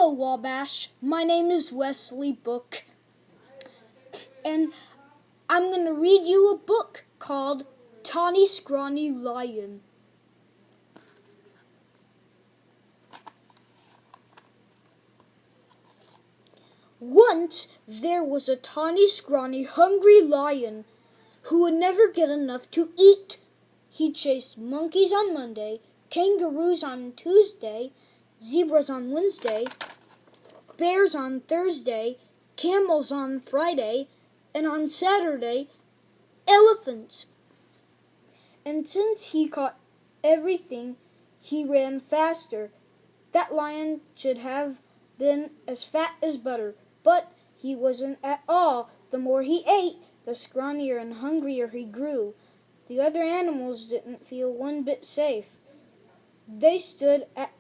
Hello, Wabash. My name is Wesley Book, and I'm going to read you a book called Tawny, Scrawny Lion. Once there was a tawny, scrawny, hungry lion who would never get enough to eat. He chased monkeys on Monday, kangaroos on Tuesday, zebras on Wednesday, bears on Thursday, camels on Friday, and on Saturday, elephants. And since he caught everything, he ran faster. That lion should have been as fat as butter, but he wasn't at all. The more he ate, the scrawnier and hungrier he grew. The other animals didn't feel one bit safe. They stood at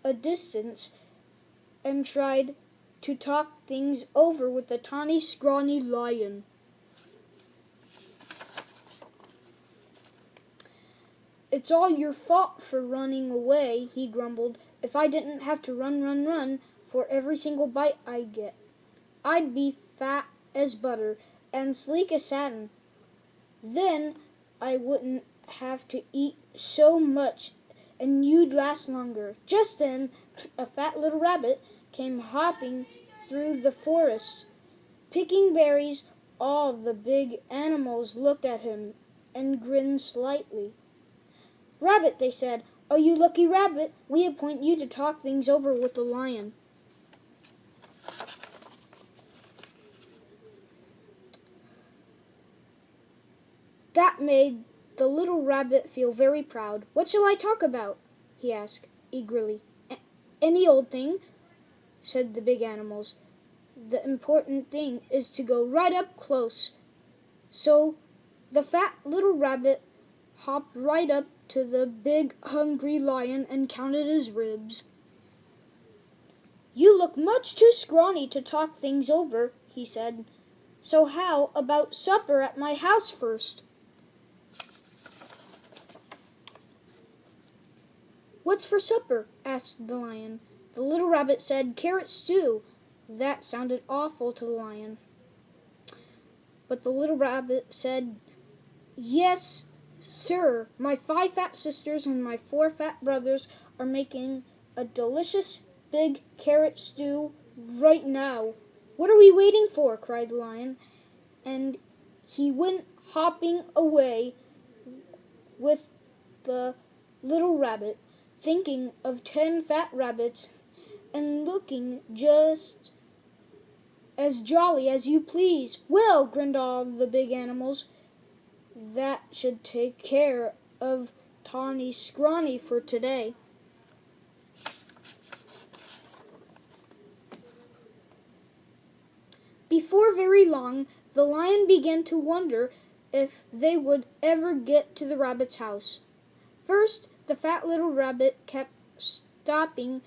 a distance and tried to talk things over with the tawny, scrawny lion. "It's all your fault for running away," he grumbled. "If I didn't have to run for every single bite I get, I'd be fat as butter and sleek as satin. Then I wouldn't have to eat so much and you'd last longer." Just then, a fat little rabbit came hopping through the forest, picking berries. All the big animals looked at him and grinned slightly. "Rabbit," they said, "oh, you lucky rabbit, we appoint you to talk things over with the lion." That made the little rabbit feel very proud. "What shall I talk about?" he asked eagerly. "Any old thing," said the big animals. "The important thing is to go right up close." So the fat little rabbit hopped right up to the big hungry lion and counted his ribs. "You look much too scrawny to talk things over," he said. "So how about supper at my house first?" "What's for supper?" asked the lion. The little rabbit said, "Carrot stew." That sounded awful to the lion. But the little rabbit said, "Yes, sir, my 5 fat sisters and my 4 fat brothers are making a delicious big carrot stew right now." "What are we waiting for?" cried the lion, and he went hopping away with the little rabbit, thinking of 10 fat rabbits and looking just as jolly as you please. "Well," grinned all the big animals, "that should take care of Tawny Scrawny for today." Before very long, the lion began to wonder if they would ever get to the rabbit's house. First, the fat little rabbit kept stopping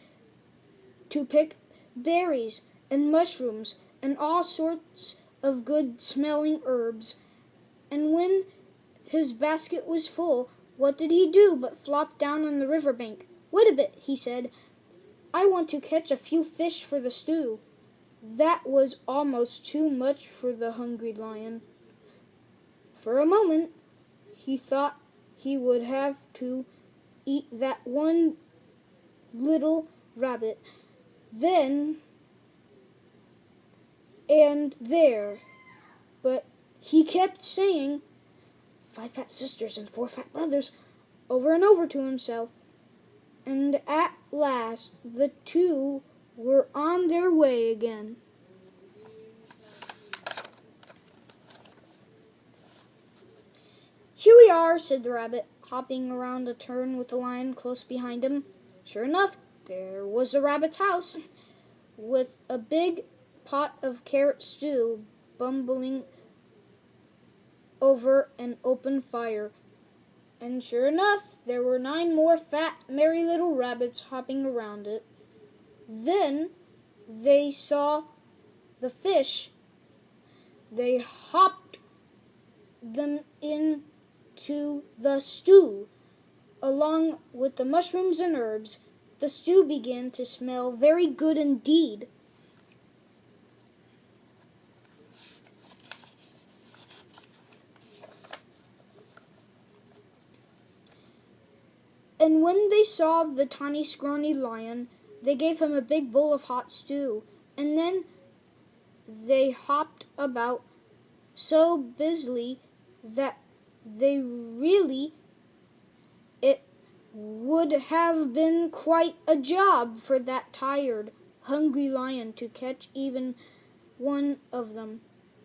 to pick berries and mushrooms and all sorts of good-smelling herbs. And when his basket was full, what did he do but flop down on the river bank? "Wait a bit," he said. "I want to catch a few fish for the stew." That was almost too much for the hungry lion. For a moment, he thought he would have to eat that one little rabbit then and there. But he kept saying, "5 fat sisters and 4 fat brothers," over and over to himself. And at last the 2 were on their way again. "Here we are," said the rabbit, hopping around a turn with the lion close behind him. Sure enough, there was the rabbit's house, with a big pot of carrot stew bubbling over an open fire. And sure enough, there were 9 more fat, merry little rabbits hopping around it. Then they saw the fish. They hopped them into the stew, along with the mushrooms and herbs. The stew began to smell very good indeed. And when they saw the tiny scrawny lion, they gave him a big bowl of hot stew, and then they hopped about so busily that it would have been quite a job for that tired, hungry lion to catch even one of them.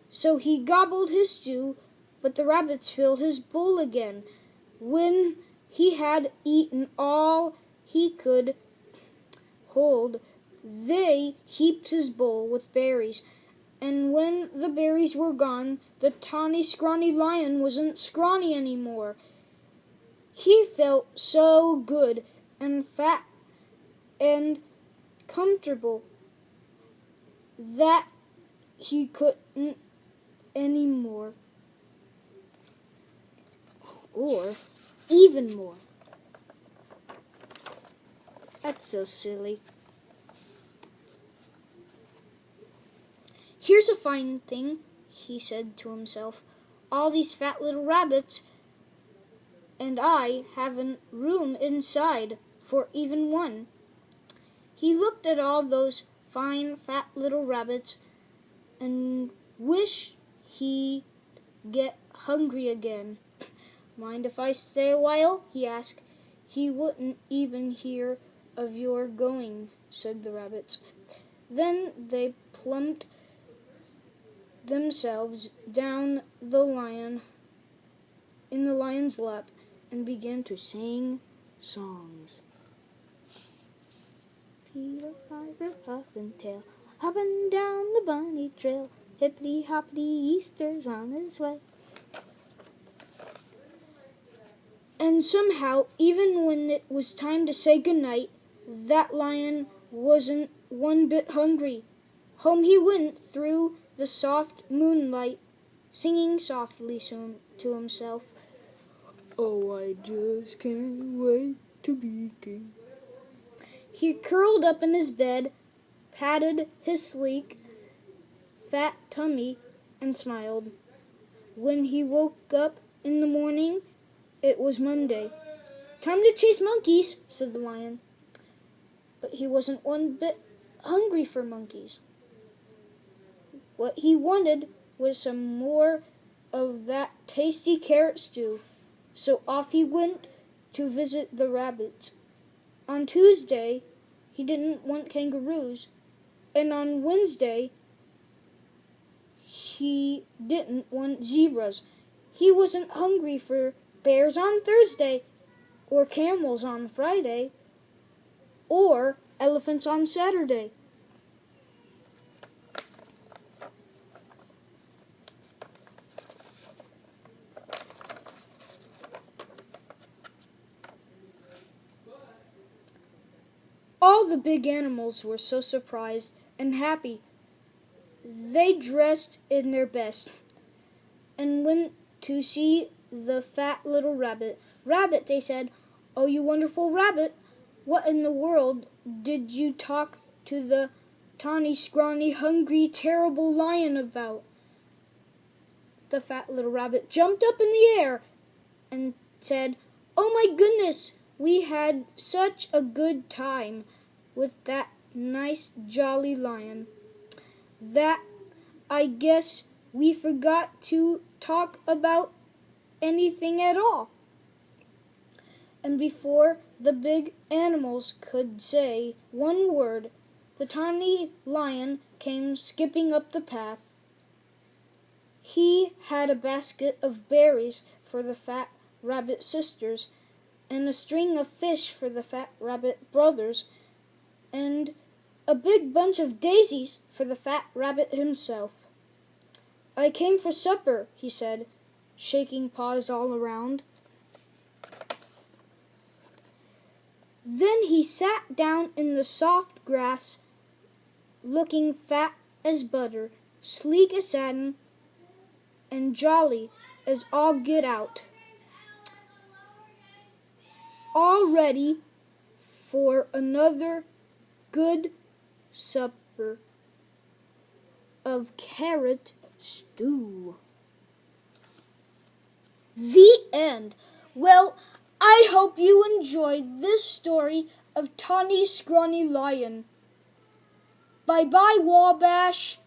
So he gobbled his stew, but the rabbits filled his bowl again. When he had eaten all he could hold, they heaped his bowl with berries, and when the berries were gone, the tawny, scrawny lion wasn't scrawny anymore. He felt so good and fat and comfortable that he couldn't anymore, or even more. That's so silly. Here's a fine thing, he said to himself. All these fat little rabbits, and I haven't room inside for even one. He looked at all those fine fat little rabbits and wished he'd get hungry again. Mind if I stay a while? He asked. He wouldn't even hear of your going, said the rabbits. Then they plumped themselves down in the lion's lap and began to sing songs. Peter Piper, Puff and Tail, hopping down the bunny trail, hippity hoppity, Easter's on its way. And somehow, even when it was time to say goodnight, that lion wasn't one bit hungry. Home he went through the soft moonlight, singing softly to himself. Oh, I just can't wait to be king. He curled up in his bed, patted his sleek, fat tummy, and smiled. When he woke up in the morning, it was Monday. Time to chase monkeys, said the lion. But he wasn't one bit hungry for monkeys. What he wanted was some more of that tasty carrot stew. So off he went to visit the rabbits. On Tuesday, he didn't want kangaroos, and on Wednesday, he didn't want zebras. He wasn't hungry for bears on Thursday, or camels on Friday, or elephants on Saturday. All the big animals were so surprised and happy. They dressed in their best and went to see the fat little rabbit. Rabbit, they said, oh, you wonderful rabbit, what in the world did you talk to the tawny, scrawny, hungry, terrible lion about? The fat little rabbit jumped up in the air and said, oh my goodness, we had such a good time with that nice, jolly lion that I guess we forgot to talk about anything at all. And before the big animals could say one word, the tiny lion came skipping up the path. He had a basket of berries for the fat rabbit sisters, and a string of fish for the fat rabbit brothers, and a big bunch of daisies for the fat rabbit himself. I came for supper, he said, shaking paws all around. Then he sat down in the soft grass, looking fat as butter, sleek as satin, and jolly as all get out. All ready for another good supper of carrot stew. The end. Well, I hope you enjoyed this story of Tawny Scrawny Lion. Bye-bye, Wabash.